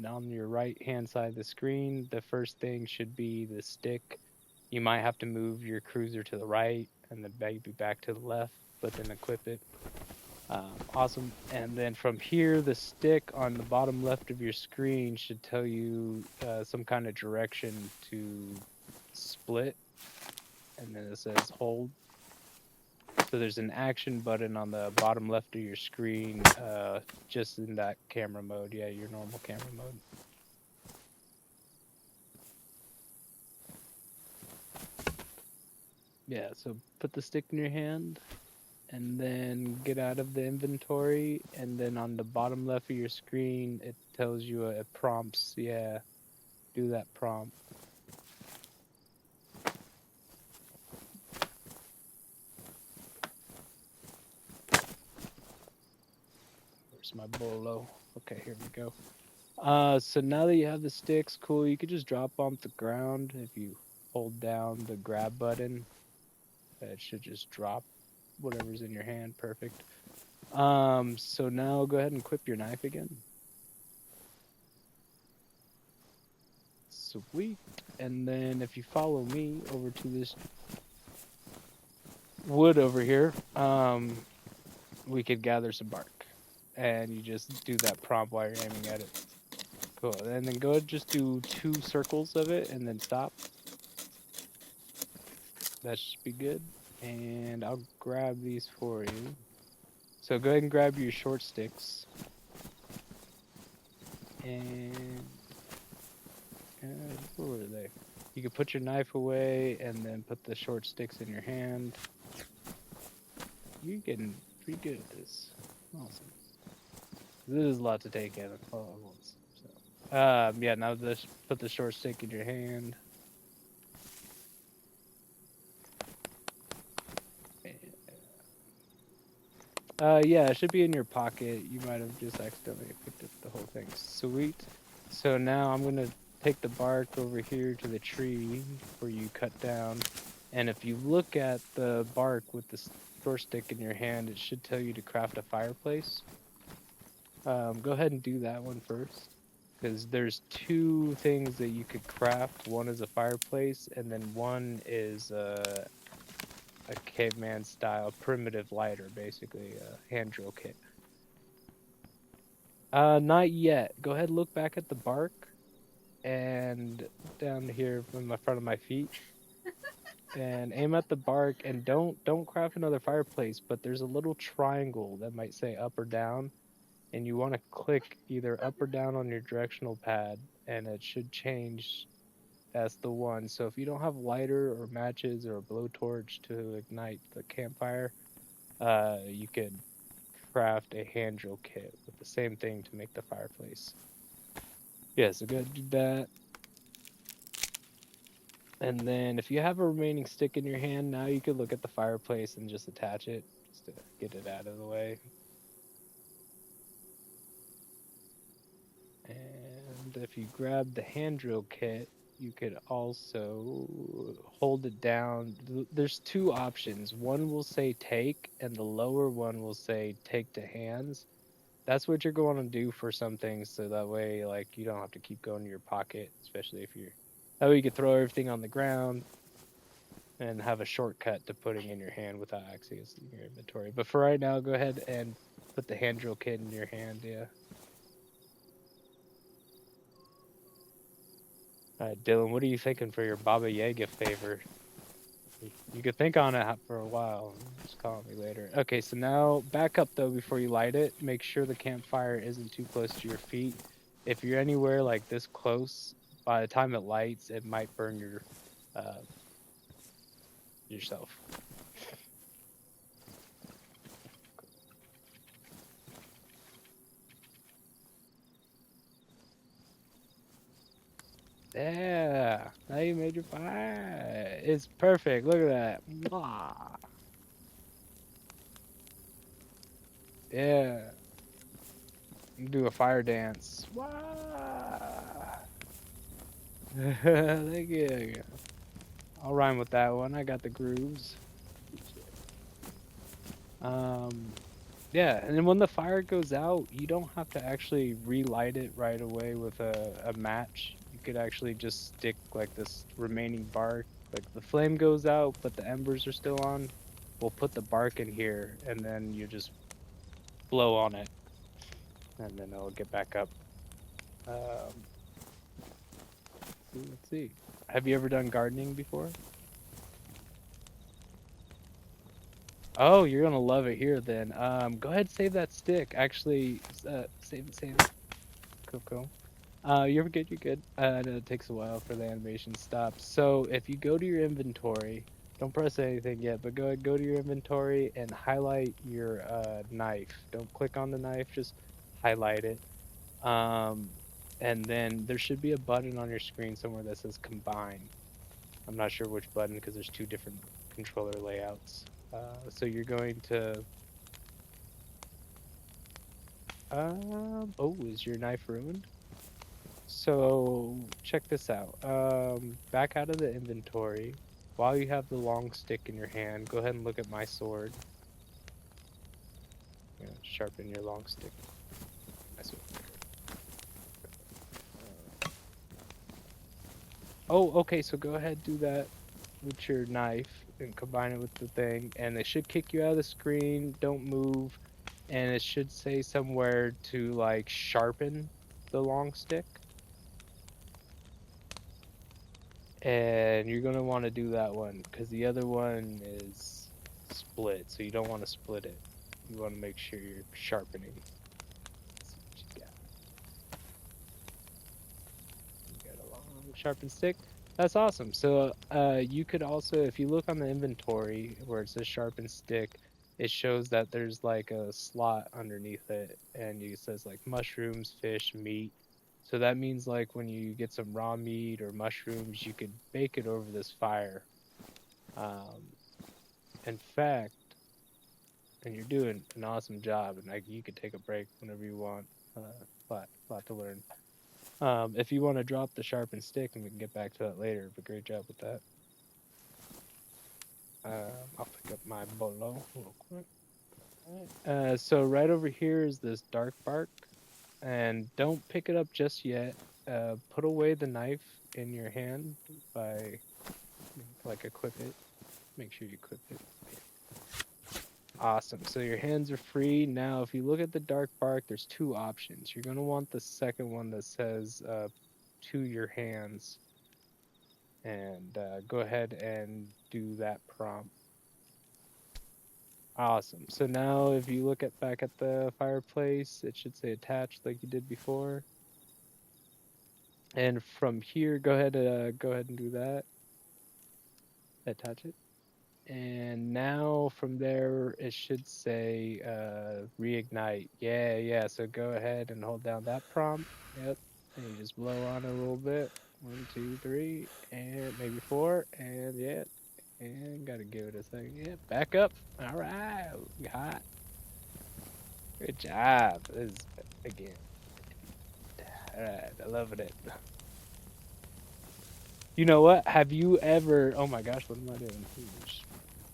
and on your right hand side of the screen, the first thing should be the stick. You might have to move your cruiser to the right and then maybe back to the left, but then equip it. Awesome. And then from here, the stick on the bottom left of your screen should tell you some kind of direction to split. And then it says hold. So there's an action button on the bottom left of your screen, just in that camera mode. Yeah, your normal camera mode. Yeah, so put the stick in your hand and then get out of the inventory, and then on the bottom left of your screen it tells you it prompts. Yeah, do that prompt. Where's my bolo? Okay, here we go. So now that you have the sticks, cool, you could just drop on the ground. If you hold down the grab button, it should just drop whatever's in your hand. Perfect. So now go ahead and equip your knife again. Sweet. And then if you follow me over to this wood over here, we could gather some bark. And you just do that prompt while you're aiming at it. Cool. And then go ahead and just do 2 circles of it and then stop. That should be good. And I'll grab these for you. So go ahead and grab your short sticks. And where were they? You can put your knife away and then put the short sticks in your hand. You're getting pretty good at this. Awesome. This is a lot to take in all at once. So, yeah, now put the short stick in your hand. Yeah, it should be in your pocket. You might have just accidentally picked up the whole thing. Sweet. So now I'm gonna take the bark over here to the tree where you cut down, and if you look at the bark with the short stick in your hand, it should tell you to craft a fireplace. Go ahead and do that one first, because there's 2 things that you could craft. One is a fireplace, and then one is a caveman style primitive lighter, basically a hand drill kit. Not yet. Go ahead and look back at the bark and down here in the front of my feet. And aim at the bark, and don't craft another fireplace, but there's a little triangle that might say up or down, and you want to click either up or down on your directional pad, and it should change. That's the one. So if you don't have lighter or matches or a blowtorch to ignite the campfire, you could craft a hand drill kit with the same thing to make the fireplace. Yeah, so go ahead and do that. And then if you have a remaining stick in your hand, now you could look at the fireplace and just attach it, just to get it out of the way. And if you grab the hand drill kit, you could also hold it down. There's 2 options. One will say take, and the lower one will say take to hands. That's what you're going to do for some things, so that way, like, you don't have to keep going to your pocket, especially if you're... That way you could throw everything on the ground and have a shortcut to putting in your hand without accessing your inventory. But for right now, go ahead and put the hand drill kit in your hand, yeah. Dylan, what are you thinking for your Baba Yaga favor? You could think on it for a while. Just call me later. Okay, so now back up though before you light it. Make sure the campfire isn't too close to your feet. If you're anywhere like this close, by the time it lights, it might burn yourself. Yeah, now you made your fire. It's perfect. Look at that. Mwah. Yeah. Do a fire dance. Wah. Thank you. I'll rhyme with that one. I got the grooves. Yeah, and then when the fire goes out, you don't have to actually relight it right away with a match. You could actually just stick like this remaining bark. Like the flame goes out, but the embers are still on. We'll put the bark in here, and then you just blow on it, and then it'll get back up. Um, let's see. Have you ever done gardening before? Oh, you're gonna love it here then. Go ahead, save that stick. Actually, save it, save it. Cool, cool. You're good, you're good. I know it takes a while for the animation to stop. So if you go to your inventory, don't press anything yet, but go ahead, go to your inventory and highlight your knife. Don't click on the knife, just highlight it. Um, and then there should be a button on your screen somewhere that says combine. I'm not sure which button because there's two different controller layouts. So you're going to, oh, is your knife ruined? So check this out. Back out of the inventory. While you have the long stick in your hand, go ahead and look at my sword. Sharpen your long stick. My sword. Oh, okay. So go ahead, do that with your knife and combine it with the thing, and it should kick you out of the screen. Don't move, and it should say somewhere to like sharpen the long stick. And you're going to want to do that one because the other one is split, so you don't want to split it. You want to make sure you're sharpening. Let's see what you got. You got a long sharpened stick. That's awesome. So you could also, if you look on the inventory where it says sharpened stick, it shows that there's like a slot underneath it, and it says like mushrooms, fish, meat. So that means like when you get some raw meat or mushrooms, you could bake it over this fire. Um, in fact, and you're doing an awesome job, and like you could take a break whenever you want. Lot to learn. If you want to drop the sharpened stick, and we can get back to that later. But great job with that. I'll pick up my bolo real quick. So right over here is this dark bark, and don't pick it up just yet. Put away the knife in your hand by like equip it. Make sure you equip it. Awesome. So your hands are free. Now, if you look at the dark bark, there's two options. You're going to want the second one that says to your hands. And go ahead and do that prompt. Awesome. So now if you look at back at the fireplace, it should say attached like you did before. And from here, go ahead and do that. Attach it. And now from there, it should say reignite. Yeah. So go ahead and hold down that prompt. Yep. And you just blow on it a little bit. 1, 2, 3, and maybe 4. And yeah. And gotta give it a second. Yeah. Back up. All right. Hot. Good job. This is, again. All right. I loving it. You know what? Have you ever? Oh my gosh, what am I doing?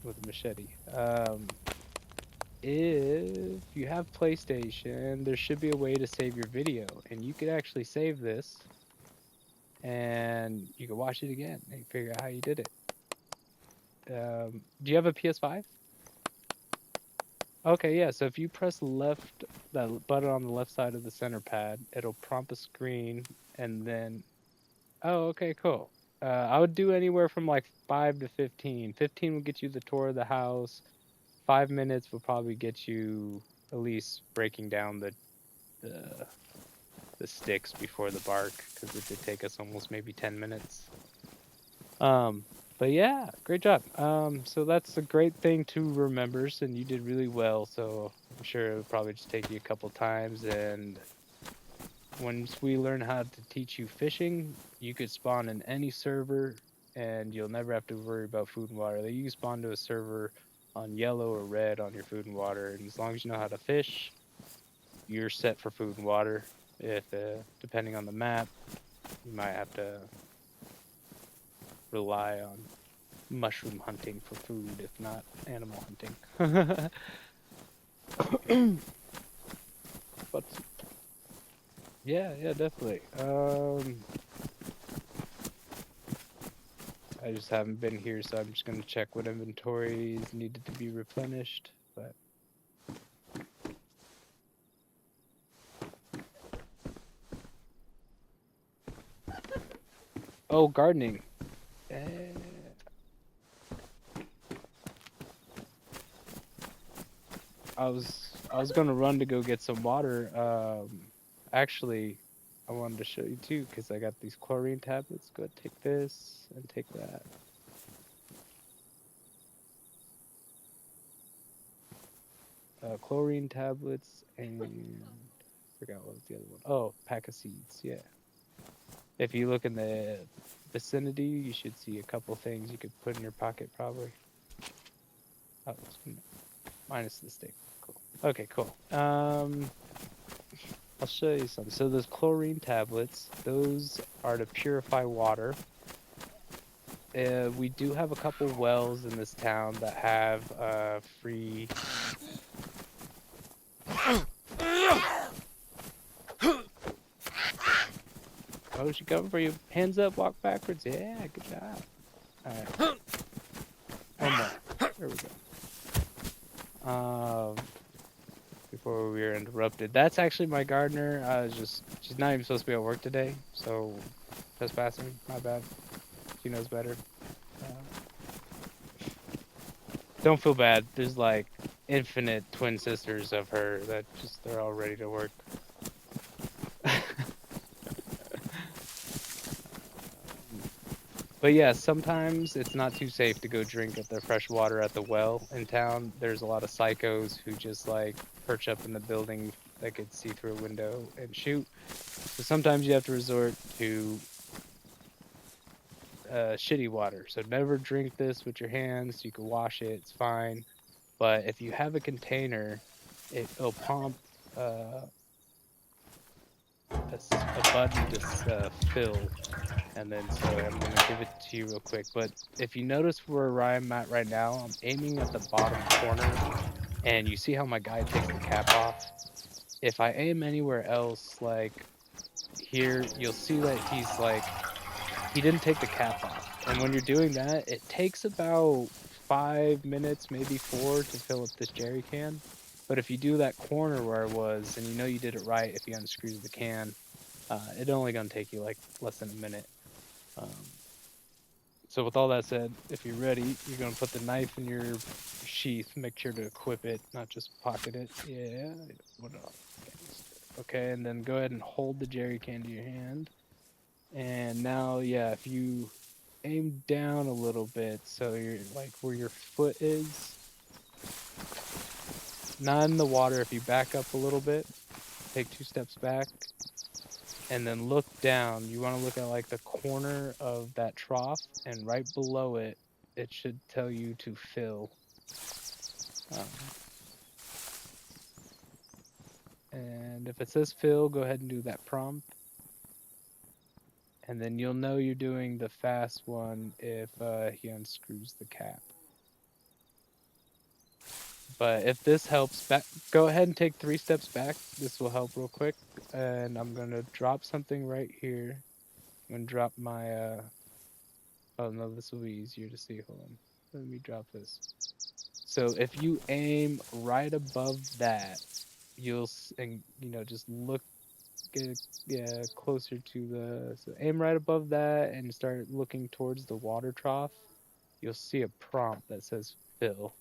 With a machete. If you have PlayStation, there should be a way to save your video, and you could actually save this, and you can watch it again and figure out how you did it. Do you have a PS5? Okay, yeah. So if you press left, that button on the left side of the center pad, it'll prompt a screen, and then, oh, okay, cool. I would do anywhere from like 5 to 15. 15 will get you the tour of the house. 5 minutes will probably get you at least breaking down the the sticks before the bark, because it did take us almost maybe 10 minutes. But yeah, great job. So that's a great thing to remember, and you did really well. So I'm sure it'll probably just take you a couple times, and once we learn how to teach you fishing, you could spawn in any server, and you'll never have to worry about food and water. You can spawn to a server on yellow or red on your food and water, and as long as you know how to fish, you're set for food and water. If depending on the map, you might have to rely on mushroom hunting for food, if not animal hunting. But yeah, definitely. I just haven't been here, so I'm just gonna check what inventories needed to be replenished. But oh, gardening. Eh, I was gonna run to go get some water. Actually, I wanted to show you too because I got these chlorine tablets. Go ahead, take this and take that. Chlorine tablets and forgot what was the other one. Oh, pack of seeds. Yeah. If you look in the vicinity, you should see a couple things you could put in your pocket probably. Oh, minus the stick. Cool. Okay, cool. I'll show you some. So those chlorine tablets, those are to purify water. We do have a couple wells in this town that have free. Oh, she coming for you. Hands up, walk backwards. Yeah, good job. Alright. One more. There we go. Before we were interrupted. That's actually my gardener. She's not even supposed to be at work today, so trespassing, my bad. She knows better. Don't feel bad. There's like infinite twin sisters of her that they're all ready to work. But yeah, sometimes it's not too safe to go drink at the fresh water at the well in town. There's a lot of psychos who just like perch up in the building that could see through a window and shoot. So sometimes you have to resort to shitty water. So never drink this with your hands. You can wash it, it's fine. But if you have a container, it'll prompt a button to fill. And then so I'm going to give it to you real quick. But if you notice where I'm at right now, I'm aiming at the bottom corner. And you see how my guy takes the cap off? If I aim anywhere else, like here, you'll see that he didn't take the cap off. And when you're doing that, it takes about 5 minutes, maybe 4 to fill up this jerry can. But if you do that corner where I was, and you know you did it right if you unscrew the can, it's only going to take you like less than a minute. So with all that said, if you're ready, you're going to put the knife in your sheath. Make sure to equip it, not just pocket it. Yeah. What else? Okay, and then go ahead and hold the jerry can to your hand. And now, yeah, if you aim down a little bit, so you're like where your foot is, not in the water. If you back up a little bit, take 2 steps back, and then look down. You want to look at like the corner of that trough, and right below it, it should tell you to fill. And if it says fill, go ahead and do that prompt. And then you'll know you're doing the fast one if he unscrews the cap. But if this helps, go ahead and take 3 steps back. This will help real quick. And I'm going to drop something right here. I'm going to drop my... Oh, no, this will be easier to see. Hold on. Let me drop this. So if you aim right above that, and just look, get closer to so aim right above that and start looking towards the water trough. You'll see a prompt that says fill.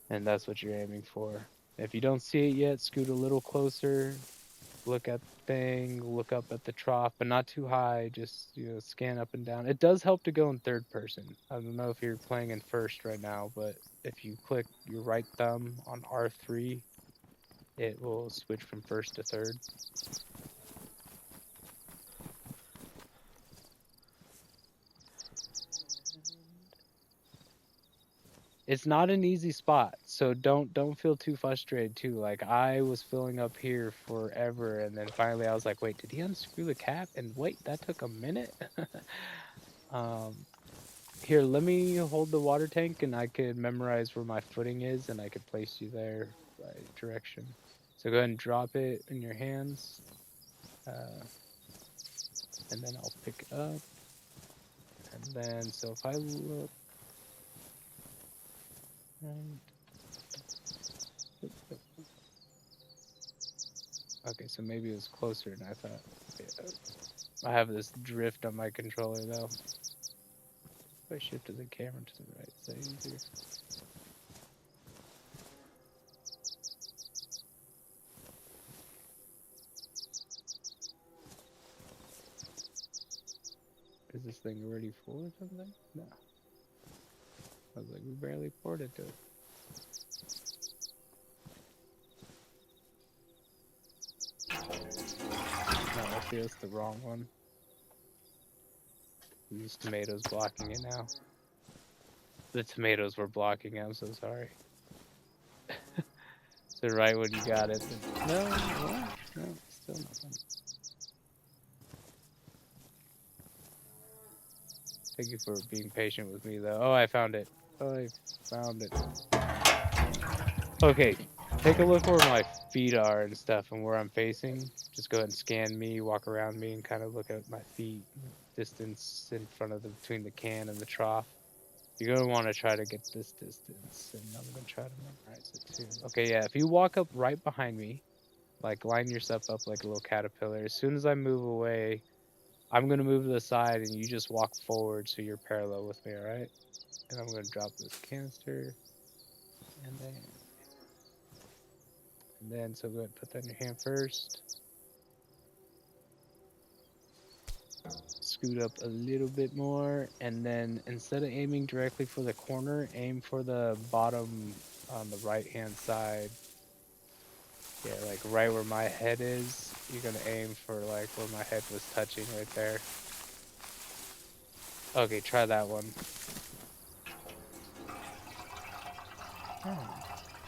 And that's what you're aiming for. If you don't see it yet, scoot a little closer, look at the thing, look up at the trough, but not too high, just scan up and down. It does help to go in third person. I don't know if you're playing in first right now, but if you click your right thumb on R3, it will switch from first to third. It's not an easy spot, so don't feel too frustrated too. Like I was filling up here forever, and then finally I was like, wait, did he unscrew the cap? And wait, that took a minute. Here, let me hold the water tank and I could memorize where my footing is and I could place you there by direction. So go ahead and drop it in your hands. And then I'll pick it up. And then, so if I look, right. Okay, so maybe it was closer than I thought. Yeah. I have this drift on my controller though. If I shifted the camera to the right, is that easier? Is this thing already full or something? No. I was like, we barely poured it to it. No, I feel it's the wrong one. These tomatoes blocking it now. The tomatoes were blocking it, I'm so sorry. So right when you got it. No, what? No, still nothing. Thank you for being patient with me though. Oh, I found it. Oh, I found it. Okay, take a look where my feet are and stuff and where I'm facing. Just go ahead and scan me, walk around me, and kind of look at my feet, distance in front of between the can and the trough. You're going to want to try to get this distance, and I'm going to try to memorize it too. Okay, yeah, if you walk up right behind me, like line yourself up like a little caterpillar, as soon as I move away, I'm going to move to the side and you just walk forward so you're parallel with me, alright? And I'm going to drop this canister, and then so go ahead and put that in your hand first. Scoot up a little bit more, and then instead of aiming directly for the corner, aim for the bottom on the right hand side. Yeah, like right where my head is. You're gonna aim for like where my head was touching right there. Okay, try that one.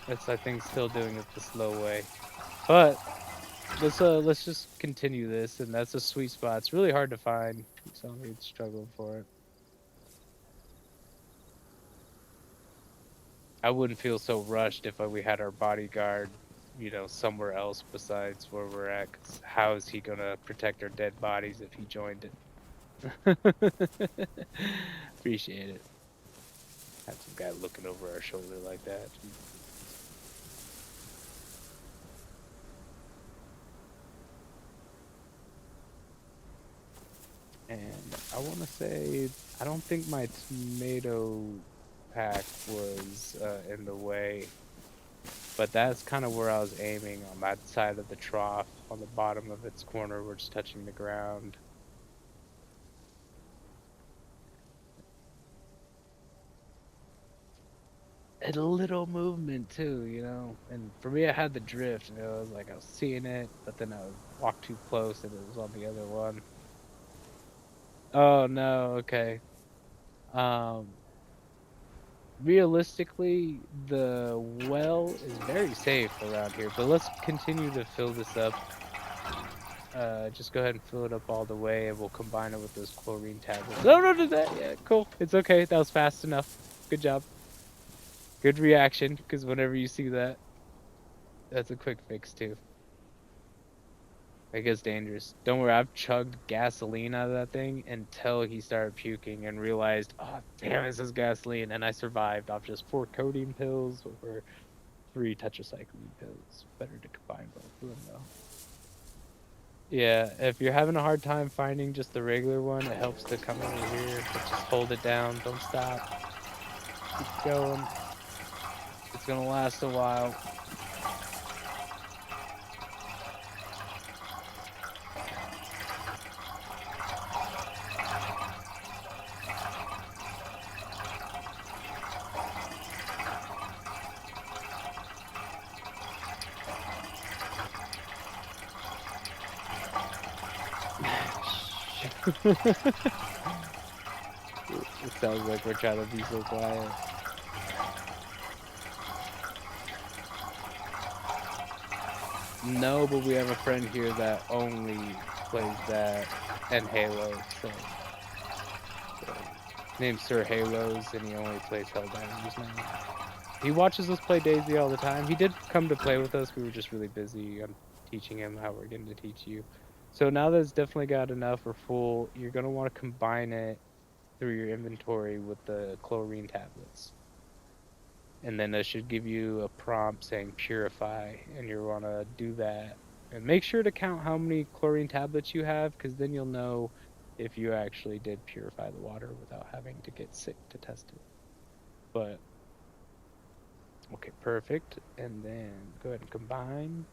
That's, I think, still doing it the slow way. But let's just continue this, and that's a sweet spot. It's really hard to find. So I'm struggling for it. I wouldn't feel so rushed if we had our bodyguard, you know, somewhere else besides where we're at. 'Cause how is he gonna protect our dead bodies if he joined it? Appreciate it. Have some guy looking over our shoulder like that. And I want to say, I don't think my tomato pack was in the way, but that's kind of where I was aiming, on that side of the trough, on the bottom of its corner where it's touching the ground. A little movement too, you know. And for me, I had the drift, and it was like I was seeing it, but then I would walk too close, and it was on the other one. Oh no, okay. Um, Realistically, the well is very safe around here, but let's continue to fill this up. Just go ahead and fill it up all the way, and we'll combine it with those chlorine tablets. No, no, do that. Yeah, cool. It's okay. That was fast enough. Good job. Good reaction, because whenever you see that, that's a quick fix too. It gets dangerous. Don't worry, I've chugged gasoline out of that thing until he started puking and realized, oh damn, this is gasoline, and I survived off just 4 codeine pills or 3 tetracycline pills. Better to combine both of them though. Yeah, if you're having a hard time finding just the regular one, it helps to come over here, but just hold it down, don't stop. Keep going. It's gonna last a while. It sounds like we're trying to be so quiet. No, but we have a friend here that only plays that and Halo, so name's Sir Halos, and he only plays Helldivers now. He watches us play Daisy all the time. He did come to play with us. We were just really busy teaching him how we're going to teach you. So now that it's definitely got enough or full, you're going to want to combine it through your inventory with the chlorine tablets. And then that should give you a prompt saying purify, and you want to do that. And make sure to count how many chlorine tablets you have, because then you'll know if you actually did purify the water without having to get sick to test it. But okay, perfect. And then go ahead and combine.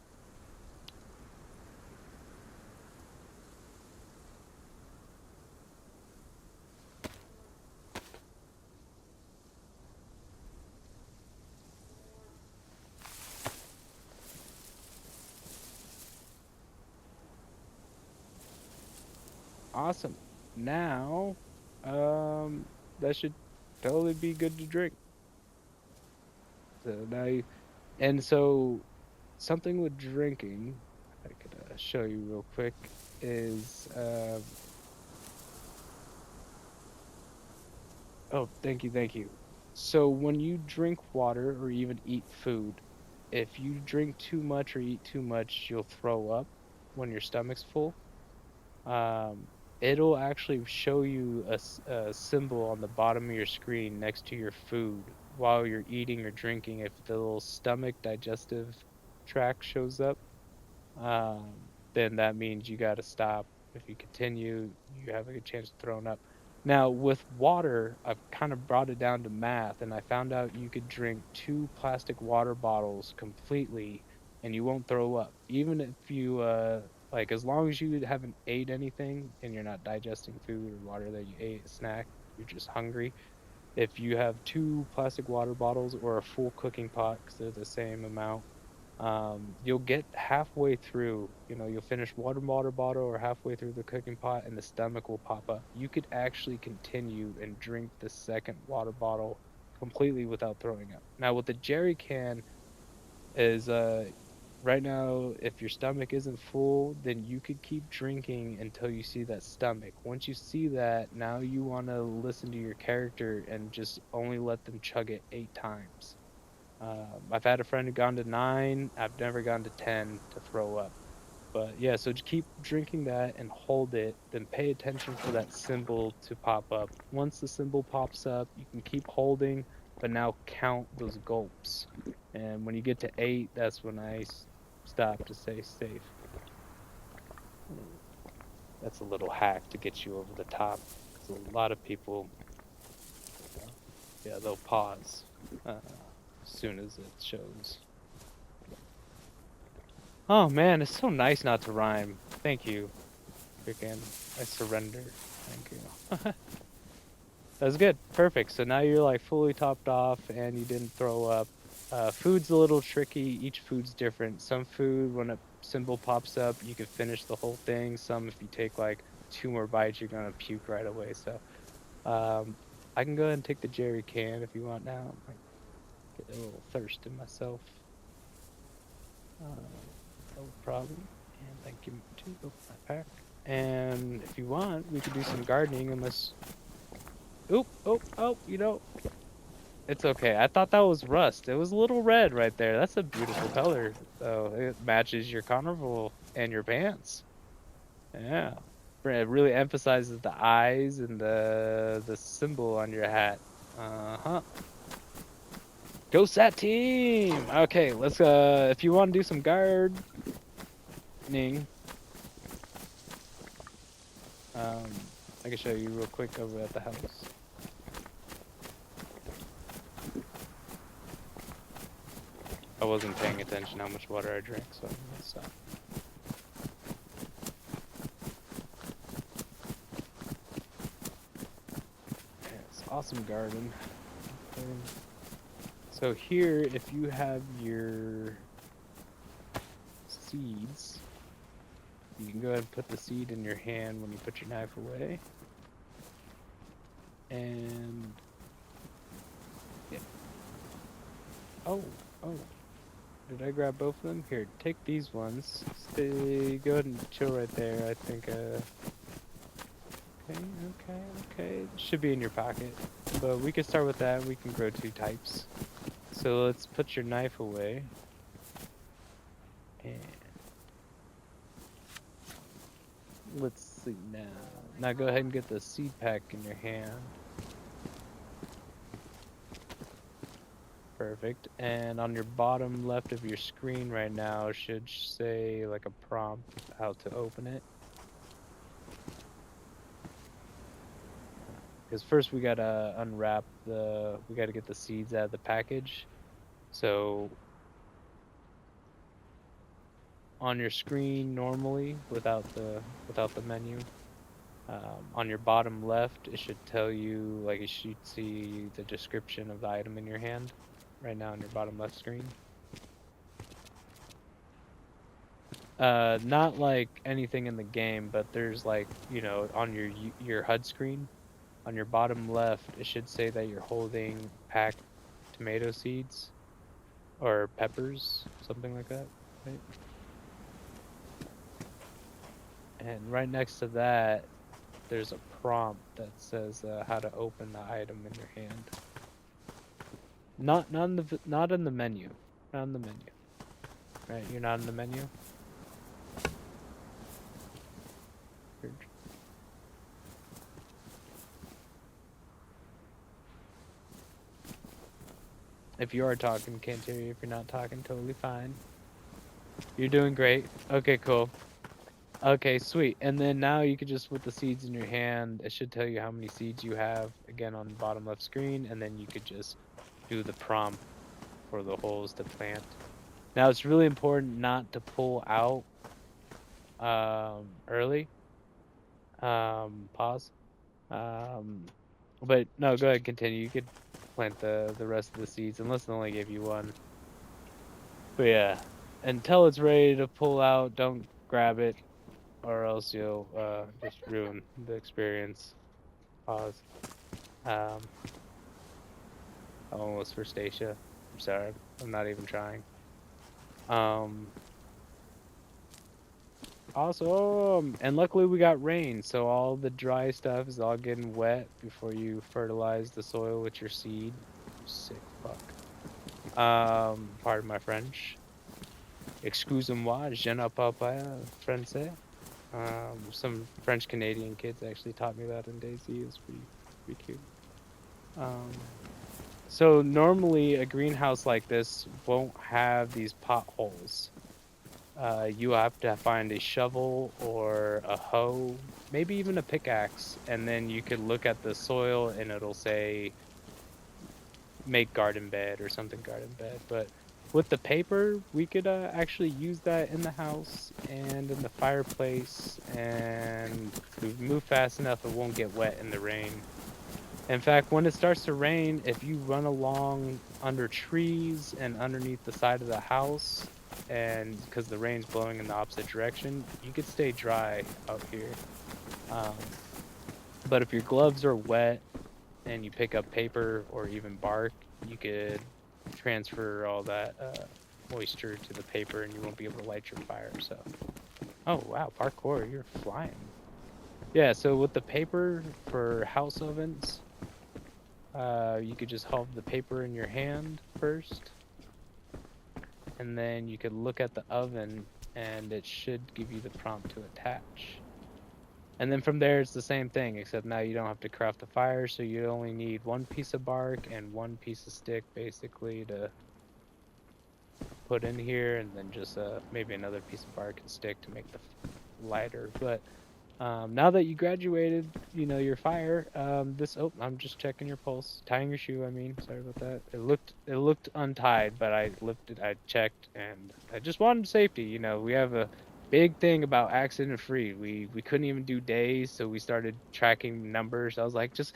Awesome. Now, that should totally be good to drink. So now and so something with drinking, I could show you real quick, is oh, thank you. So when you drink water or even eat food, if you drink too much or eat too much, you'll throw up when your stomach's full. It'll actually show you a symbol on the bottom of your screen next to your food while you're eating or drinking. If the little stomach digestive tract shows up, um, then that means you got to stop. If you continue, you have a good chance of throwing up. Now, with water, I've kind of brought it down to math, and I found out you could drink 2 plastic water bottles completely, and you won't throw up. Even if you, like, as long as you haven't ate anything and you're not digesting food or water that you ate, a snack, you're just hungry. If you have 2 plastic water bottles or a full cooking pot, because they're the same amount, you'll get halfway through, you'll finish one water bottle or halfway through the cooking pot and the stomach will pop up. You could actually continue and drink the second water bottle completely without throwing up. Now with the jerry can is right now, if your stomach isn't full, then you could keep drinking until you see that stomach. Once you see that, now you want to listen to your character and just only let them chug it 8 times. I've had a friend who gone to 9. I've never gone to 10 to throw up. But yeah, so just keep drinking that and hold it. Then pay attention for that symbol to pop up. Once the symbol pops up, you can keep holding, but now count those gulps. And when you get to 8, that's when I stop to say safe. That's a little hack to get you over the top. Because a lot of people, yeah, they'll pause as soon as it shows. Oh man, it's so nice not to rhyme. Thank you. Freaking, I surrender. Thank you. That was good. Perfect. So now you're like fully topped off and you didn't throw up. Food's a little tricky. Each food's different. Some food, when a symbol pops up, you can finish the whole thing. Some, if you take like 2 more bites, you're gonna puke right away. So, I can go ahead and take the jerry can if you want now. I might get a little thirsty myself. No problem. And thank you too. Oh, my pack. And if you want, we could do some gardening unless... Oop, oh, it's okay. I thought that was rust. It was a little red right there. That's a beautiful color. So it matches your carnival and your pants. Yeah. It really emphasizes the eyes and the symbol on your hat. Uh-huh. Go Sat team! Okay, let's if you want to do some gardening, I can show you real quick over at the house. I wasn't paying attention how much water I drank, so I'm gonna stop. Yeah, it's awesome garden. Okay. So here, if you have your seeds, you can go ahead and put the seed in your hand when you put your knife away. And yeah. Oh. Did I grab both of them? Here, take these ones. Go ahead and chill right there. I think Okay. It should be in your pocket. But we can start with that. We can grow 2 types. So let's put your knife away. And let's see now. Now go ahead and get the seed pack in your hand. Perfect. And on your bottom left of your screen right now should say like a prompt how to open it. Because first we gotta unwrap we gotta get the seeds out of the package. So on your screen normally without the menu, on your bottom left it should tell you, like, you should see the description of the item in your hand right now on your bottom left screen. Not like anything in the game, but there's like, you know, on your HUD screen, on your bottom left, it should say that you're holding packed tomato seeds or peppers, something like that, right? And right next to that, there's a prompt that says how to open the item in your hand. Not in the menu. Not in the menu. Right, you're not in the menu. If you are talking, can't hear you. If you're not talking, totally fine. You're doing great. Okay, cool. Okay, sweet. And then now you could just, with the seeds in your hand, it should tell you how many seeds you have, again, on the bottom left screen, and then you could just do the prompt for the holes to plant. Now, it's really important not to pull out early. Pause. But no, go ahead, continue. You could plant the rest of the seeds, unless they only gave you one. But yeah, until it's ready to pull out, don't grab it, or else you'll just ruin the experience. Pause. Almost for Stacia. I'm sorry, I'm not even trying. Awesome! And luckily we got rain, so all the dry stuff is all getting wet before you fertilize the soil with your seed. Sick fuck. Pardon my French. Excusez-moi, je ne parle pas français. Some French Canadian kids actually taught me that in DayZ. It was pretty cute. So normally a greenhouse like this won't have these potholes. You have to find a shovel or a hoe, maybe even a pickaxe, and then you could look at the soil and it'll say make garden bed or something garden bed. But with the paper, we could actually use that in the house and in the fireplace, and if we move fast enough, it won't get wet in the rain. In fact, when it starts to rain, if you run along under trees and underneath the side of the house, and because the rain's blowing in the opposite direction, you could stay dry out here. But if your gloves are wet and you pick up paper or even bark, you could transfer all that moisture to the paper and you won't be able to light your fire. So, oh wow, parkour, you're flying. Yeah, so with the paper for house ovens, you could just hold the paper in your hand first, and then you could look at the oven and it should give you the prompt to attach. And then from there it's the same thing, except now you don't have to craft the fire, so you only need one piece of bark and one piece of stick basically to put in here, and then just maybe another piece of bark and stick to make the lighter. But now that you graduated, you know, your fire, oh, I'm just checking your pulse, tying your shoe, I mean, sorry about that. It looked untied, but I checked, and I just wanted safety. You know, we have a big thing about accident free. We couldn't even do days, so we started tracking numbers. I was like, just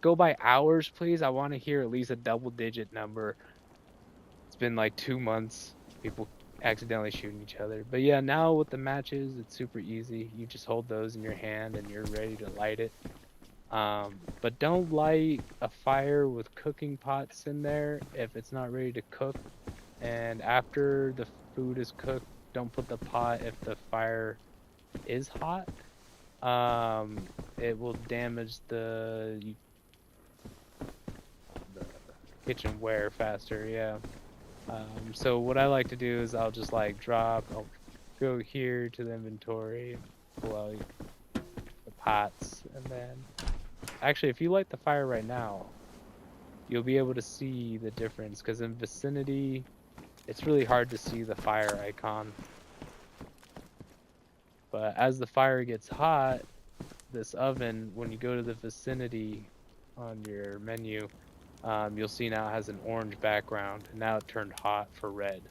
go by hours, please. I want to hear at least a double digit number. It's been like 2 months. People accidentally shooting each other. But yeah, now with the matches, it's super easy. You just hold those in your hand and you're ready to light it. But don't light a fire with cooking pots in there if it's not ready to cook. And after the food is cooked, don't put the pot if the fire is hot. it will damage the kitchenware faster. Yeah. So what I like to do is I'll just like I'll go here to the inventory, pull out the pots, and then actually, if you light the fire right now, you'll be able to see the difference because in vicinity, it's really hard to see the fire icon. But as the fire gets hot, this oven, when you go to the vicinity on your menu, you'll see now it has an orange background, and now it turned hot for red.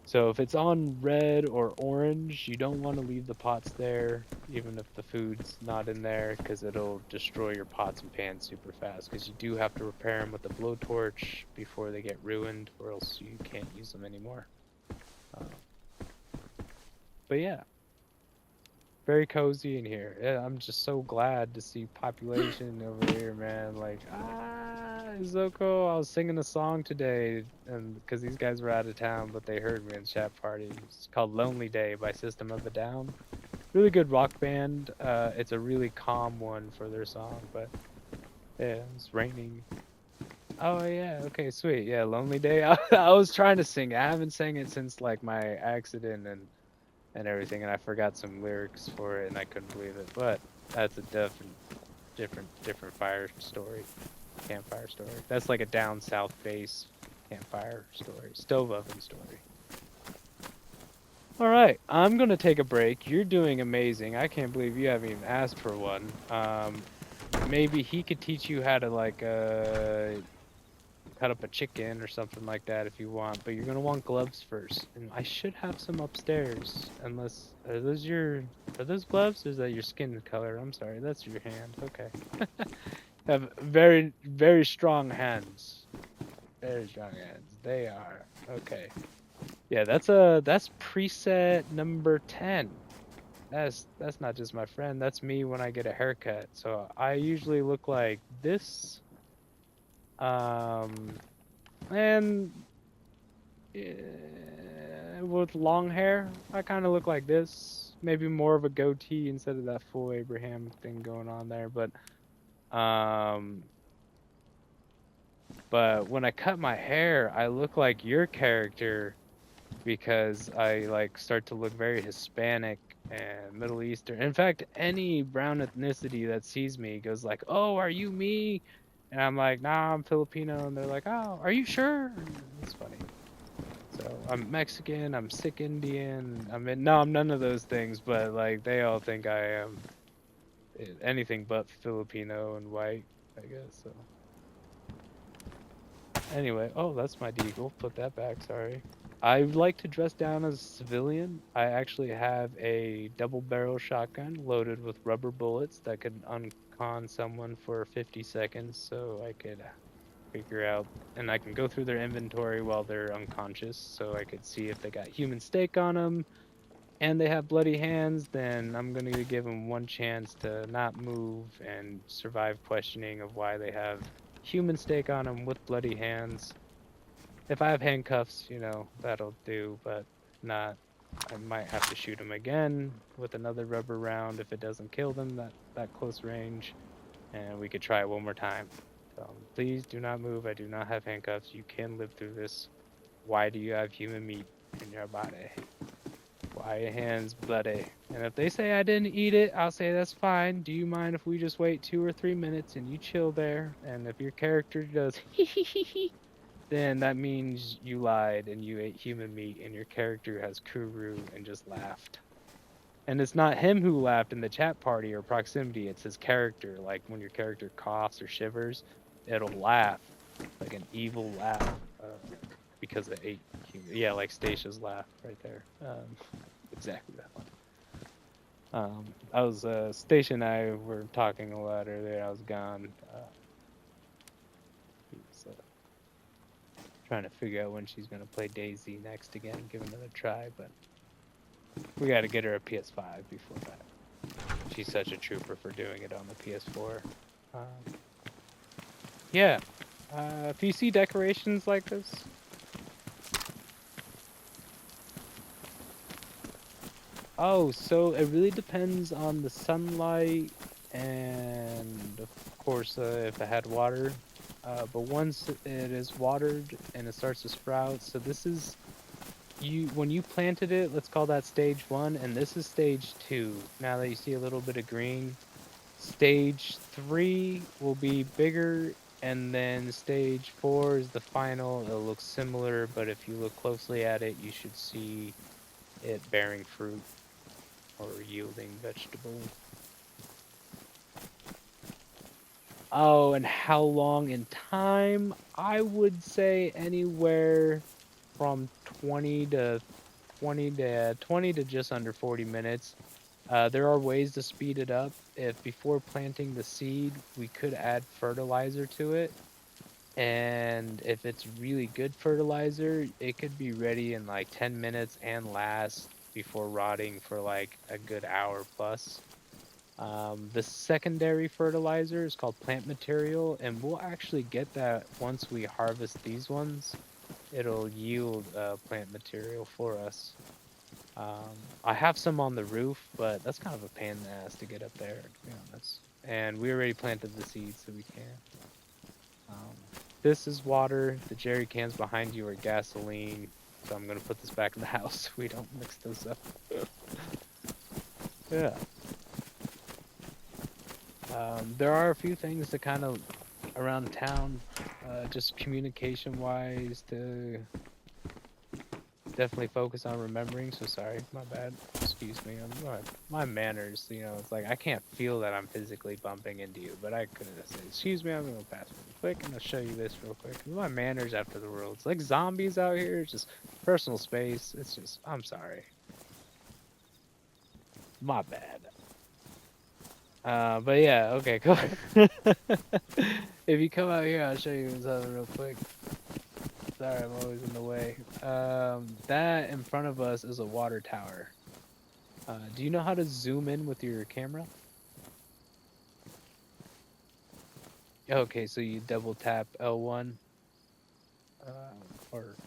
So if it's on red or orange, you don't want to leave the pots there, even if the food's not in there, because it'll destroy your pots and pans super fast, because you do have to repair them with a blowtorch before they get ruined, or else you can't use them anymore. But yeah. Very cozy in here. Yeah, I'm just so glad to see population over here, man. Like, Zoko, I was singing a song today, and because these guys were out of town, but they heard me in the chat party. It's called "Lonely Day" by System of a Down. Really good rock band. It's a really calm one for their song, but yeah, it's raining. Oh yeah, okay, sweet. Yeah, "Lonely Day." I was trying to sing it. I haven't sang it since like my accident and everything, and I forgot some lyrics for it, and I couldn't believe it. But that's a different fire story, campfire story. That's like a down south base campfire story, stove oven story. All right, I'm gonna take a break. You're doing amazing. I can't believe you haven't even asked for one. Maybe he could teach you how to like cut up a chicken or something like that if you want, but you're gonna want gloves first. And I should have some upstairs, unless are those gloves? Or is that your skin color? I'm sorry, that's your hand. Okay. Have very strong hands. Very strong hands. They are. Okay. Yeah, that's preset number 10. That's not just my friend, that's me when I get a haircut. So I usually look like this. And with long hair, I kind of look like this. Maybe more of a goatee instead of that full Abraham thing going on there. But when I cut my hair, I look like your character because I like start to look very Hispanic and Middle Eastern. In fact, any brown ethnicity that sees me goes like, "Oh, are you me?" And I'm like, "Nah, I'm Filipino." And they're like, "Oh, are you sure?" And it's funny. So I'm Mexican, I'm sick Indian. No, I'm none of those things, but like they all think I am anything but Filipino and white, I guess. So anyway, oh, that's my deagle. Put that back. Sorry. I like to dress down as a civilian. I actually have a double barrel shotgun loaded with rubber bullets that could uncon someone for 50 seconds, so I could figure out, and I can go through their inventory while they're unconscious, so I could see if they got human steak on them and they have bloody hands. Then I'm going to give them one chance to not move and survive questioning of why they have human steak on them with bloody hands. If I have handcuffs, that'll do, but if not, I might have to shoot them again with another rubber round if it doesn't kill them that close range, and we could try it one more time. Please do not move. I do not have handcuffs. You can live through this. Why do you have human meat in your body? Why are your hands bloody? And if they say I didn't eat it, I'll say that's fine. Do you mind if we just wait 2 or 3 minutes and you chill there? And if your character does then that means you lied and you ate human meat and your character has Kuru and just laughed. And it's not him who laughed in the chat party or proximity, it's his character. Like when your character coughs or shivers, it'll laugh, like an evil laugh, because it ate human. Yeah, like Stacia's laugh right there. Exactly that one. I was, Stacia and I were talking a lot earlier, I was gone. Trying to figure out when she's gonna play DayZ next again, give it another try, but we gotta get her a PS5 before that. She's such a trooper for doing it on the PS4. Yeah, if you see decorations like this, Oh, so it really depends on the sunlight and, of course, if it had water. But once it is watered and it starts to sprout, so this is you when you planted it, let's call that stage 1, and this is stage 2. Now that you see a little bit of green, stage 3 will be bigger, and then stage 4 is the final. It'll look similar, but if you look closely at it, you should see it bearing fruit or yielding vegetables. Oh, and how long in time? I would say anywhere from 20 to just under 40 minutes. There are ways to speed it up. If before planting the seed, we could add fertilizer to it. And if it's really good fertilizer, it could be ready in like 10 minutes and last before rotting for like a good hour plus. The secondary fertilizer is called plant material, and we'll actually get that once we harvest these ones. It'll yield plant material for us. I have some on the roof, but that's kind of a pain in the ass to get up there, to be honest. And we already planted the seeds, so we can't. Um, this is water. The jerry cans behind you are gasoline. So I'm gonna put this back in the house so we don't mix those up. Yeah. There are a few things that kind of around town, just communication wise, to definitely focus on remembering. So sorry, my bad. Excuse me. My manners, it's like I can't feel that I'm physically bumping into you, but I could have said, excuse me, I'm gonna pass real quick and I'll show you this real quick. My manners after the world. It's like zombies out here. It's just personal space. It's just, I'm sorry. My bad. But yeah, okay, cool. If you come out here, I'll show you something real quick. Sorry, I'm always in the way. That in front of us is a water tower. Do you know how to zoom in with your camera? Okay, so you double tap L1.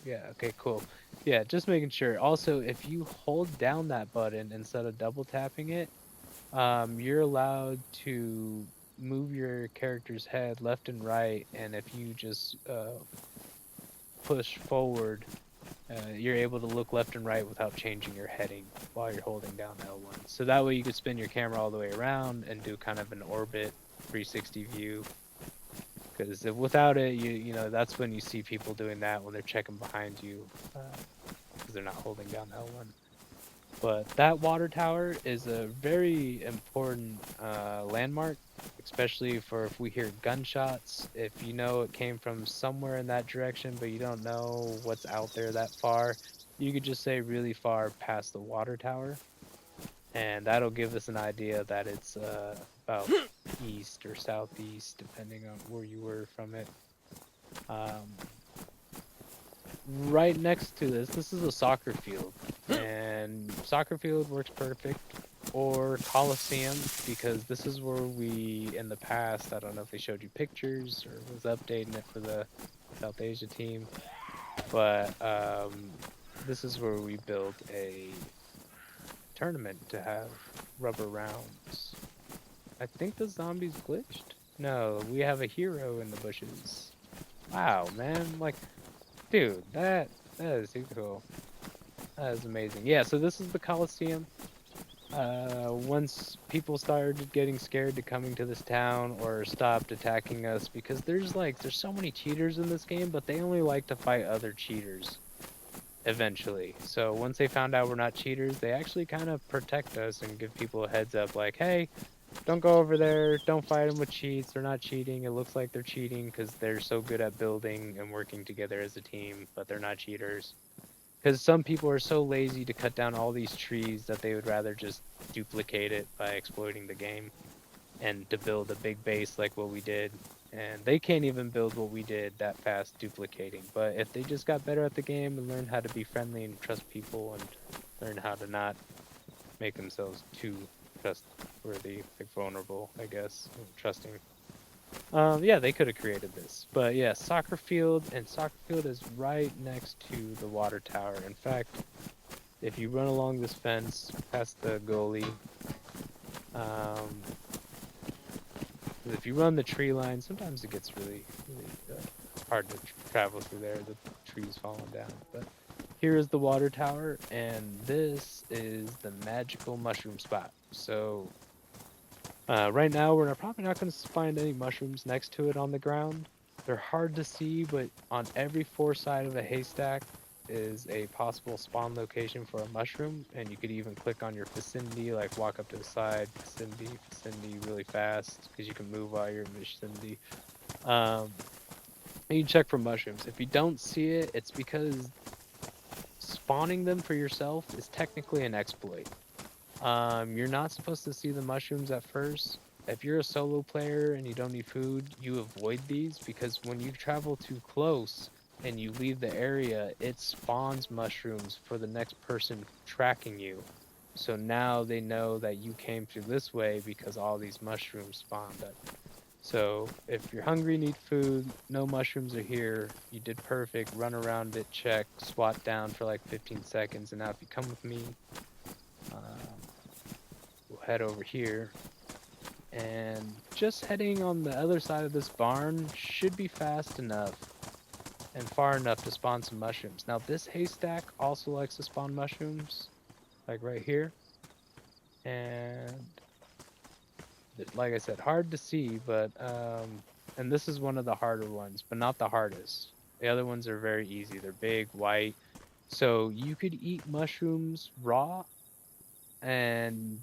Yeah, okay, cool. Yeah, just making sure. Also, if you hold down that button instead of double tapping it, you're allowed to move your character's head left and right, and if you just push forward, you're able to look left and right without changing your heading while you're holding down L1. So that way you could spin your camera all the way around and do kind of an orbit 360 view. Because without it, that's when you see people doing that when they're checking behind you, because they're not holding down L1. But that water tower is a very important landmark, especially for if we hear gunshots. If you know it came from somewhere in that direction, but you don't know what's out there that far, you could just say really far past the water tower, and that'll give us an idea that it's about east or southeast, depending on where you were from it. Right next to this is a soccer field, and soccer field works perfect, or Coliseum, because this is where we, in the past, I don't know if they showed you pictures or was updating it for the South Asia team, but this is where we built a tournament to have rubber rounds. I think the zombies glitched. No, we have a hero in the bushes. Wow, man, like, dude, that is super cool. That is amazing. Yeah, so this is the Coliseum. Once people started getting scared to coming to this town or stopped attacking us, because there's so many cheaters in this game, but they only like to fight other cheaters eventually. So once they found out we're not cheaters, they actually kind of protect us and give people a heads up like, hey, don't go over there, don't fight them with cheats, they're not cheating. It looks like they're cheating because they're so good at building and working together as a team, but they're not cheaters. Because some people are so lazy to cut down all these trees that they would rather just duplicate it by exploiting the game and to build a big base like what we did. And they can't even build what we did that fast duplicating. But if they just got better at the game and learned how to be friendly and trust people and learn how to not make themselves too trustworthy, like vulnerable, I guess, and trusting. Yeah, they could have created this, but yeah, soccer field, and soccer field is right next to the water tower. In fact, if you run along this fence past the goalie, if you run the tree line, sometimes it gets really hard to travel through there. The trees falling down. But here is the water tower, and this is the magical mushroom spot. So right now, we're probably not going to find any mushrooms next to it on the ground. They're hard to see, but on every 4 side of a haystack is a possible spawn location for a mushroom, and you could even click on your vicinity, like walk up to the side, vicinity really fast, because you can move while you're in vicinity. And you check for mushrooms. If you don't see it, it's because spawning them for yourself is technically an exploit. You're not supposed to see the mushrooms at first. If you're a solo player and you don't need food, you avoid these because when you travel too close and you leave the area, it spawns mushrooms for the next person tracking you. So now they know that you came through this way because all these mushrooms spawned up. So if you're hungry, need food, no mushrooms are here, you did perfect, run around it, check, squat down for like 15 seconds, and now if you come with me, we'll head over here. And just heading on the other side of this barn should be fast enough and far enough to spawn some mushrooms. Now this haystack also likes to spawn mushrooms, like right here. And like I said, hard to see, but and this is one of the harder ones, but not the hardest. The other ones are very easy. They're big, white. So you could eat mushrooms raw and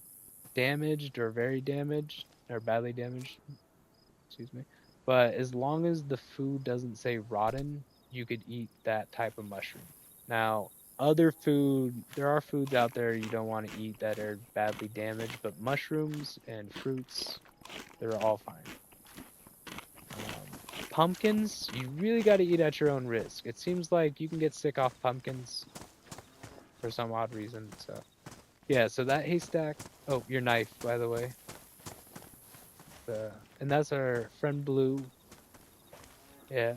damaged or very damaged or badly damaged, excuse me. But as long as the food doesn't say rotten, you could eat that type of mushroom. Now, other food, there are foods out there you don't want to eat that are badly damaged, but mushrooms and fruits, they're all fine. Pumpkins, you really got to eat at your own risk. It seems like you can get sick off pumpkins for some odd reason. So, yeah, so that haystack. Oh, your knife, by the way. And that's our friend Blue. Yeah.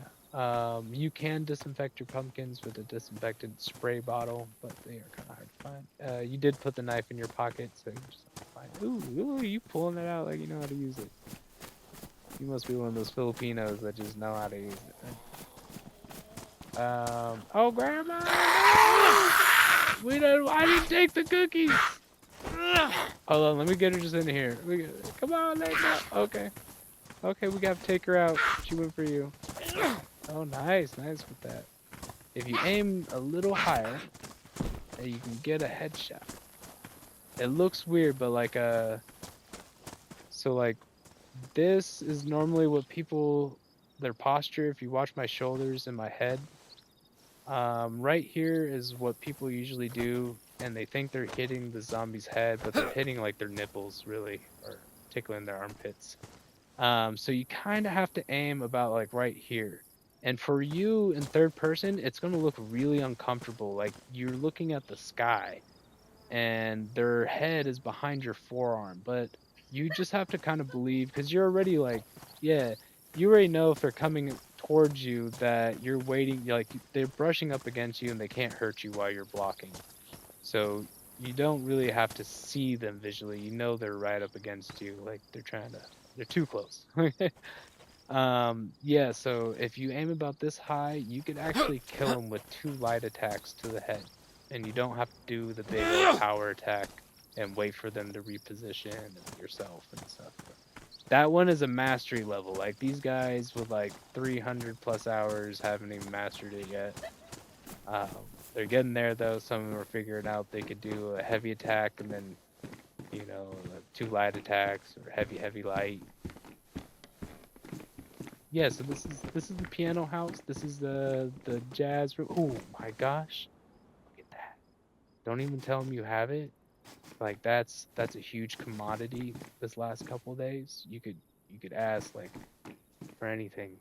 You can disinfect your pumpkins with a disinfectant spray bottle, but they are kind of hard to find. You did put the knife in your pocket, so you just have to find it. Ooh, you pulling it out like you know how to use it. You must be one of those Filipinos that just know how to use it. Oh, Grandma! No! I didn't take the cookies! Hold on, let me get her just in here. Come on, there. Okay. Okay, we gotta take her out. She went for you. Oh, nice with that. If you aim a little higher, you can get a headshot. It looks weird, but like so like this is normally what people, their posture. If you watch my shoulders and my head, right here is what people usually do, and they think they're hitting the zombie's head, but they're hitting like their nipples really, or tickling their armpits. So you kind of have to aim about like right here. And for you in third person, it's going to look really uncomfortable. Like you're looking at the sky and their head is behind your forearm. But you just have to kind of believe because you're already like, yeah, you already know if they're coming towards you that you're waiting, like they're brushing up against you and they can't hurt you while you're blocking. So you don't really have to see them visually. You know they're right up against you. Like they're too close. Yeah, so if you aim about this high, you could actually kill them with 2 light attacks to the head. And you don't have to do the big old power attack and wait for them to reposition yourself and stuff. But that one is a mastery level. Like these guys with like 300 plus hours haven't even mastered it yet. They're getting there though. Some of them are figuring out they could do a heavy attack and then, 2 light attacks or heavy light. Yeah, so this is the piano house. This is the jazz room. Oh my gosh, look at that! Don't even tell them you have it. Like that's a huge commodity this last couple days. You could ask like for anything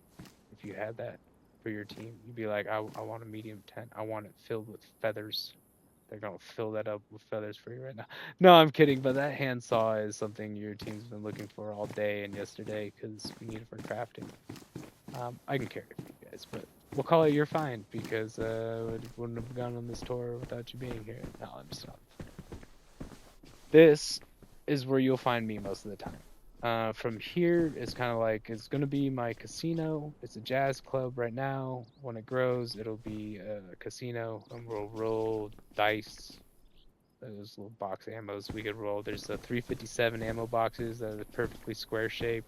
if you had that for your team. You'd be like, I want a medium tent. I want it filled with feathers. They're gonna fill that up with feathers for you right now. No, I'm kidding. But that handsaw is something your team's been looking for all day and yesterday because we need it for crafting. I can carry it for you guys, but we'll call it your find because we wouldn't have gone on this tour without you being here. No, I'm just not. This is where you'll find me most of the time. From here, it's kind of like it's going to be my casino. It's a jazz club right now. When it grows, it'll be a casino, and we'll roll dice. Those little box ammos we could roll. There's the 357 ammo boxes that are perfectly square shape,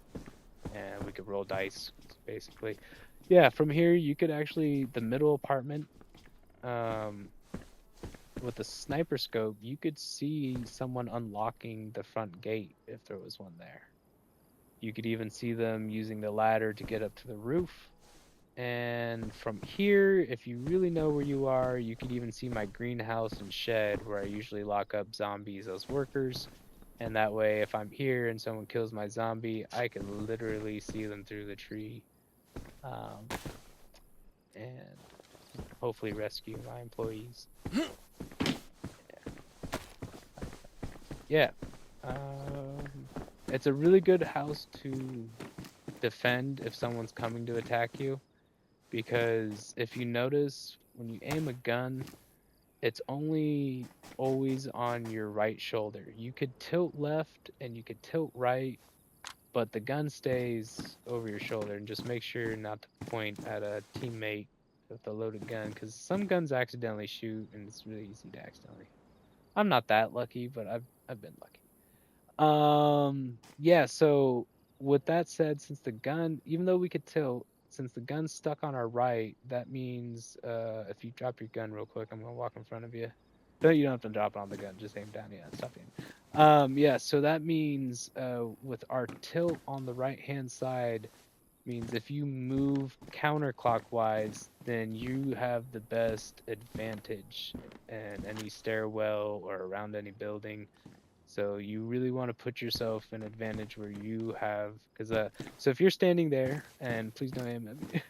and we could roll dice, basically. Yeah, from here, you could actually, the middle apartment, with the sniper scope, you could see someone unlocking the front gate if there was one there. You could even see them using the ladder to get up to the roof. And from here, if you really know where you are, you could even see my greenhouse and shed where I usually lock up zombies as workers. And that way, if I'm here and someone kills my zombie, I can literally see them through the tree. And hopefully rescue my employees. Yeah. It's a really good house to defend if someone's coming to attack you, because if you notice, when you aim a gun, it's only always on your right shoulder. You could tilt left and you could tilt right, but the gun stays over your shoulder. And just make sure not to point at a teammate with a loaded gun, because some guns accidentally shoot and it's really easy to accidentally. I'm not that lucky, but I've been lucky. Yeah, so with that said, since the gun, even though we could tilt, since the gun's stuck on our right, that means if you drop your gun real quick, I'm gonna walk in front of you. No, you don't have to drop it on the gun, just aim down. Yeah, stop aiming. Yeah, so that means with our tilt on the right hand side, means if you move counterclockwise, then you have the best advantage in any stairwell or around any building. So you really want to put yourself in advantage where you have, because so if you're standing there, and please don't aim at me,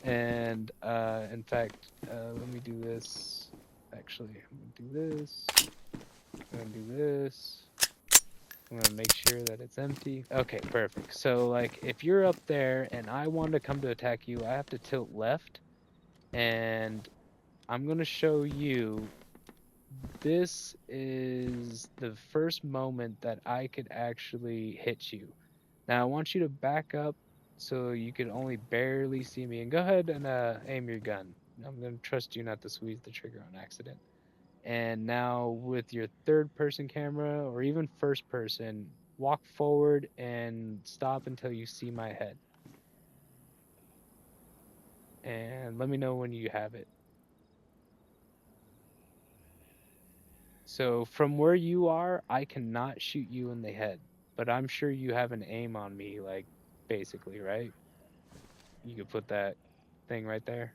and in fact, let me do this. Actually, I'm gonna do this. I'm gonna do this. I'm gonna make sure that it's empty. Okay, perfect. So like, if you're up there and I want to come to attack you, I have to tilt left, and I'm gonna show you. This is the first moment that I could actually hit you. Now I want you to back up so you can only barely see me. And go ahead and aim your gun. I'm going to trust you not to squeeze the trigger on accident. And now with your third person camera or even first person, walk forward and stop until you see my head. And let me know when you have it. So from where you are, I cannot shoot you in the head, but I'm sure you have an aim on me, like, basically, right? You could put that thing right there.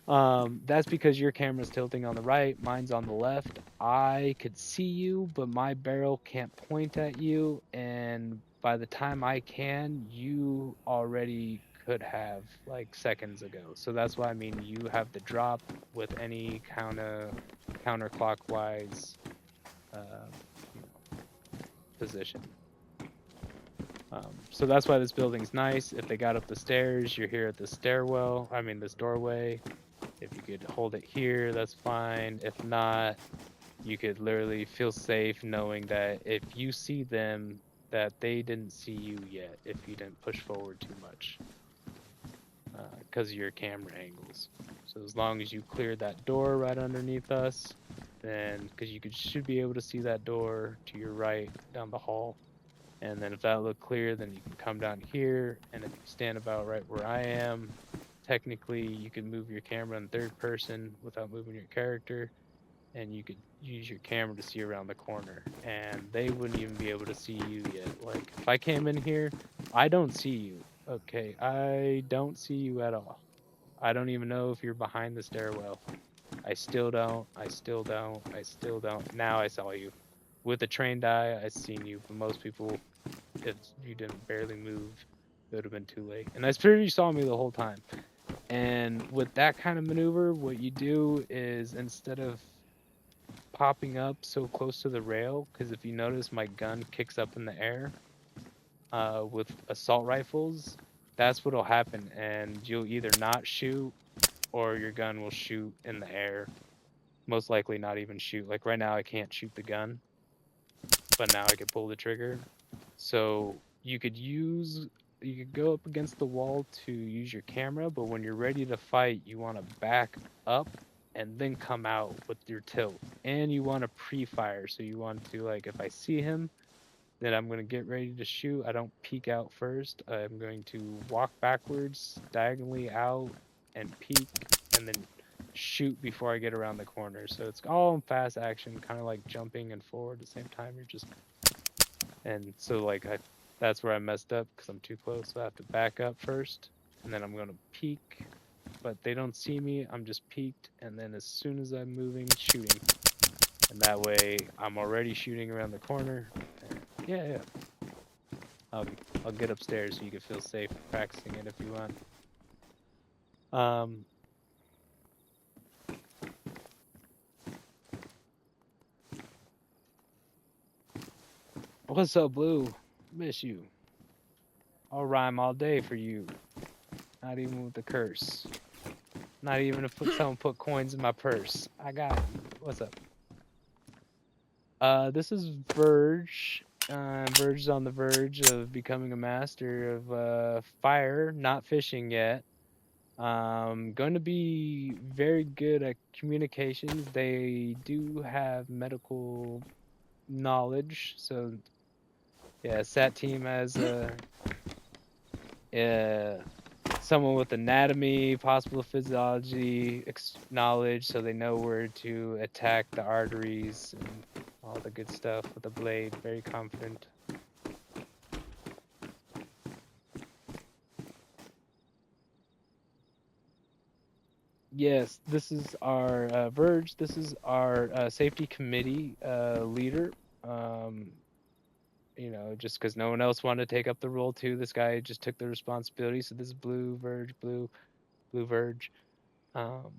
That's because your camera's tilting on the right, mine's on the left. I could see you, but my barrel can't point at you, and by the time I can, you already could have, like, seconds ago. So that's why I mean you have the drop with any counterclockwise position. So that's why this building's nice. If they got up the stairs, you're here at the stairwell. I mean, this doorway. If you could hold it here, that's fine. If not, you could literally feel safe knowing that if you see them, that they didn't see you yet if you didn't push forward too much because of your camera angles. So as long as you clear that door right underneath us, then because you should be able to see that door to your right down the hall. And then if that looked clear, then you can come down here, and if you stand about right where I am, technically you can move your camera in third person without moving your character, and you could use your camera to see around the corner, and they wouldn't even be able to see you yet. Like, if I came in here, I don't see you. Okay, I don't see you at all. I don't even know if you're behind the stairwell. I still don't. Now I saw you. With a trained eye, I seen you, but most people, if you didn't barely move, it would have been too late. And I figured you saw me the whole time. And with that kind of maneuver, what you do is instead of popping up so close to the rail, because if you notice, my gun kicks up in the air with assault rifles, that's what'll happen, and you'll either not shoot or your gun will shoot in the air. Most likely not even shoot. Like right now I can't shoot the gun, but now I can pull the trigger. So you could go up against the wall to use your camera, but when you're ready to fight, you want to back up and then come out with your tilt. And you want to pre-fire, so you want to, like, if I see him, then I'm going to get ready to shoot. I don't peek out first. I'm going to walk backwards, diagonally out, and peek, and then shoot before I get around the corner. So it's all in fast action, kind of like jumping and forward at the same time. You're just, and so like that's where I messed up because I'm too close. So I have to back up first, and then I'm going to peek, but they don't see me. I'm just peeked, and then as soon as I'm moving, shooting. And that way I'm already shooting around the corner. Yeah. I'll get upstairs so you can feel safe practicing it if you want. What's up, Blue? Miss you. I'll rhyme all day for you. Not even with the curse. Not even if someone put coins in my purse. I got you. What's up? This is Verge. Verge is on the verge of becoming a master of fire, not fishing yet. Going to be very good at communications. They do have medical knowledge, so yeah, SAT team has someone with anatomy, possible physiology knowledge, so they know where to attack the arteries and all the good stuff with the blade. Very confident. Yes, this is our Verge. This is our safety committee leader. You know, just because no one else wanted to take up the role too, this guy just took the responsibility. So this is Blue Verge, Blue Verge. Um,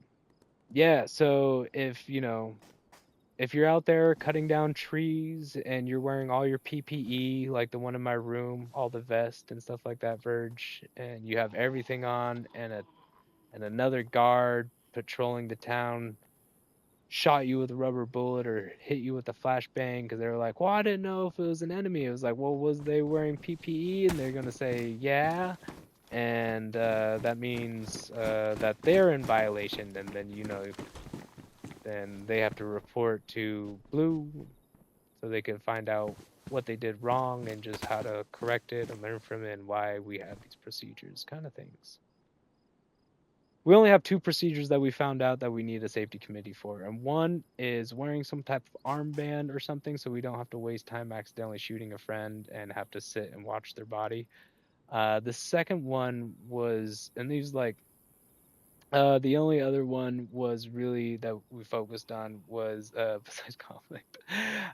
yeah. So if if you're out there cutting down trees and you're wearing all your PPE, like the one in my room, all the vest and stuff like that, Verge, and you have everything on, and another guard patrolling the town shot you with a rubber bullet or hit you with a flashbang because they were like, well, I didn't know if it was an enemy. It was like, well, was they wearing PPE? And they're going to say, yeah. And that means that they're in violation. And then, then they have to report to Blue so they can find out what they did wrong and just how to correct it and learn from it and why we have these procedures, kind of things. We only have two procedures that we found out that we need a safety committee for, and one is wearing some type of armband or something so we don't have to waste time accidentally shooting a friend and have to sit and watch their body. The second one was, and these like the only other one was really that we focused on was besides conflict,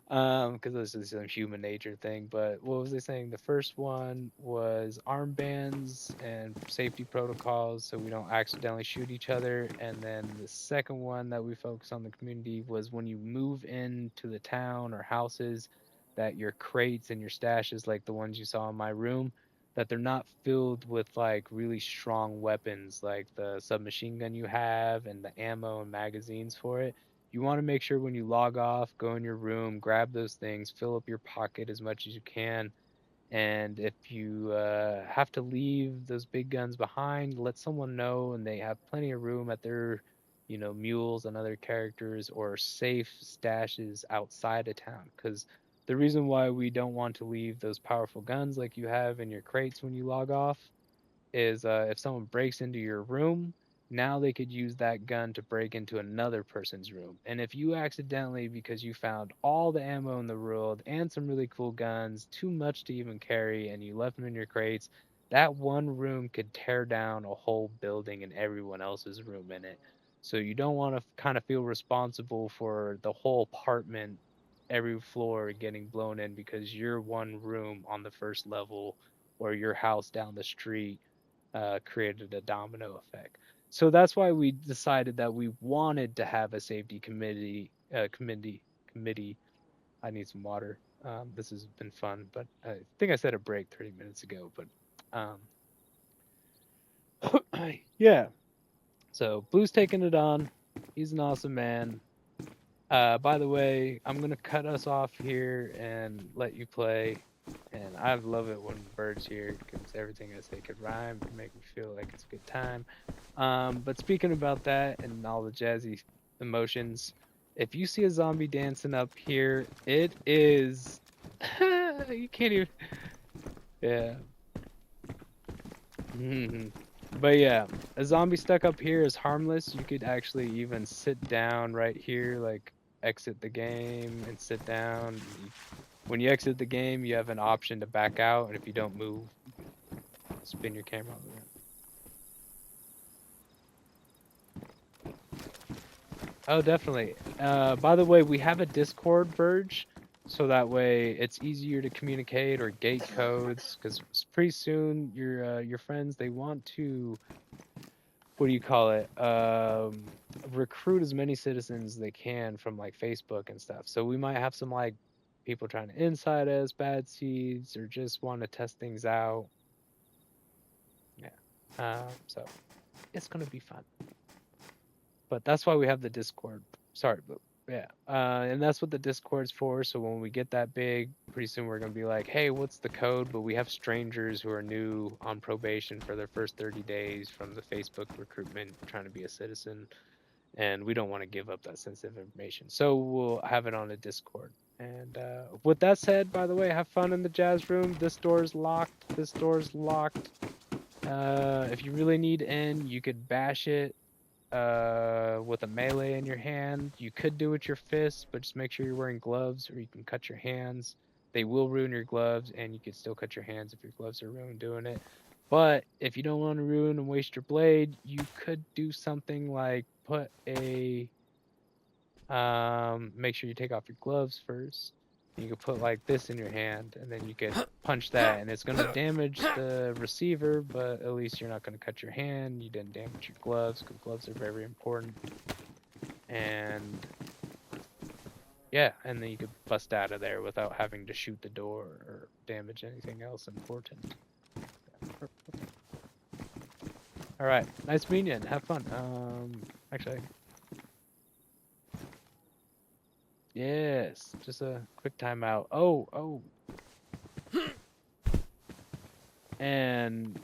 because this is a human nature thing. But what was I saying? The first one was armbands and safety protocols, so we don't accidentally shoot each other. And then the second one that we focused on the community was when you move into the town or houses, that your crates and your stashes, like the ones you saw in my room, that they're not filled with like really strong weapons like the submachine gun you have and the ammo and magazines for it. You want to make sure when you log off, go in your room, grab those things, fill up your pocket as much as you can. And if you have to leave those big guns behind, let someone know, and they have plenty of room at their, mules and other characters or safe stashes outside of town. Because the reason why we don't want to leave those powerful guns like you have in your crates when you log off is if someone breaks into your room, now they could use that gun to break into another person's room. And if you accidentally, because you found all the ammo in the world and some really cool guns, too much to even carry, and you left them in your crates, that one room could tear down a whole building and everyone else's room in it. So you don't want to kind of feel responsible for the whole apartment, every floor getting blown in because your one room on the first level or your house down the street created a domino effect. So that's why we decided that we wanted to have a safety committee. I need some water. This has been fun, but I think I said a break 30 minutes ago. But um, Yeah. So Blue's taking it on. He's an awesome man. By the way, I'm gonna cut us off here and let you play. And I love it when Bird's here because everything I say could rhyme and make me feel like it's a good time. But speaking about that and all the jazzy emotions, if you see a zombie dancing up here, it is you can't even. Yeah. But yeah, a zombie stuck up here is harmless. You could actually even sit down right here, like exit the game and sit down. When you exit the game, you have an option to back out, and if you don't move, you can spin your camera over there. Oh, definitely. By the way, we have a Discord, Verge, so that way it's easier to communicate or gate codes. Because pretty soon your friends they want to, what do you call it? Recruit as many citizens as they can from like Facebook and stuff. So we might have some like people trying to inside us, bad seeds, or just want to test things out. Yeah. So it's gonna be fun. But that's why we have the Discord. Sorry, but yeah. And that's what the Discord's for. So when we get that big, pretty soon we're gonna be like, hey, what's the code? But we have strangers who are new on probation for their first 30 days from the Facebook recruitment, trying to be a citizen, and we don't want to give up that sensitive information. So we'll have it on a Discord. And with that said, by the way, have fun in the jazz room. This door's locked. This door's locked. If you really need in, you could bash it with a melee in your hand. You could do it with your fists, but just make sure you're wearing gloves or you can cut your hands. They will ruin your gloves, and you can still cut your hands if your gloves are ruined doing it. But if you don't want to ruin and waste your blade, you could do something like put a make sure you take off your gloves first. You could put like this in your hand, and then you could punch that, and it's gonna damage the receiver, but at least you're not gonna cut your hand. You didn't damage your gloves, because gloves are very important. And yeah, and then you could bust out of there without having to shoot the door or damage anything else important. All right, nice meeting you, and have fun. Actually, yes, just a quick timeout. Oh, and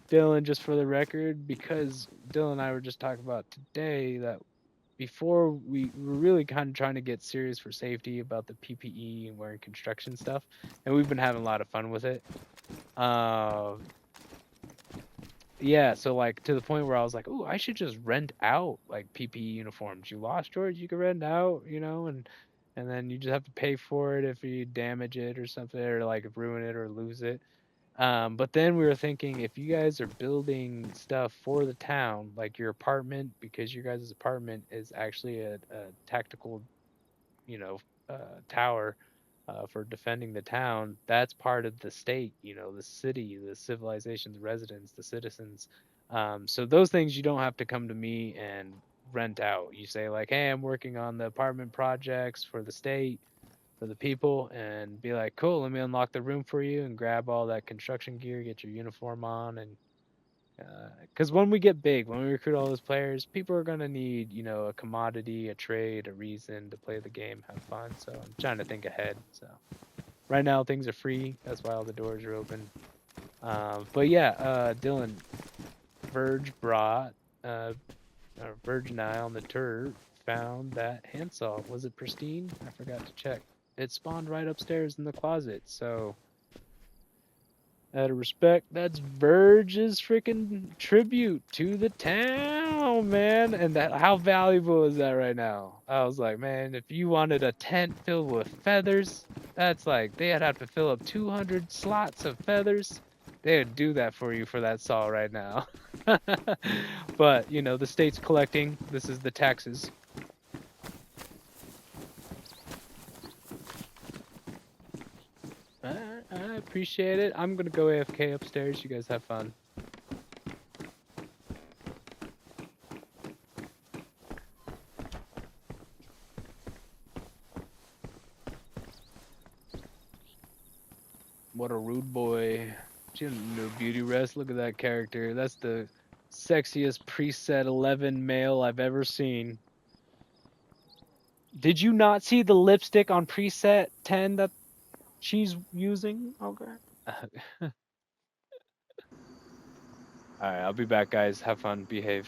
Dylan, just for the record, because Dylan and I were just talking about today that before we were really kind of trying to get serious for safety about the PPE and wearing construction stuff, and we've been having a lot of fun with it. Yeah, so like to the point where I was like, "Oh, I should just rent out like PPE uniforms. You lost yours, you can rent out, and then you just have to pay for it if you damage it or something, or like ruin it or lose it." But then we were thinking if you guys are building stuff for the town, like your apartment, because your guys' apartment is actually a tactical, you know, tower for defending the town, that's part of the state, the city, the civilization, the residents, the citizens. So those things you don't have to come to me and rent out. You say like, hey, I'm working on the apartment projects for the state for the people, and be like, cool, let me unlock the room for you and grab all that construction gear, get your uniform on, and because when we get big, when we recruit all those players, people are gonna need, a commodity, a trade, a reason to play the game, have fun. So I'm trying to think ahead. So right now things are free. That's why all the doors are open. But yeah, Dylan, Verge brought, Verge and I on the tour found that handsaw. Was it pristine? I forgot to check. It spawned right upstairs in the closet. So out of respect, that's Verge's freaking tribute to the town, man. And that, how valuable is that right now? I was like, man, if you wanted a tent filled with feathers, that's like they'd have to fill up 200 slots of feathers. They'd do that for you for that saw right now. But the state's collecting. This is the taxes. I appreciate it. I'm gonna go AFK upstairs. You guys have fun. What a rude boy. She didn't know beauty rest. Look at that character. That's the sexiest preset 11 male I've ever seen. Did you not see the lipstick on preset 10 that she's using? Okay. Alright, I'll be back, guys. Have fun. Behave.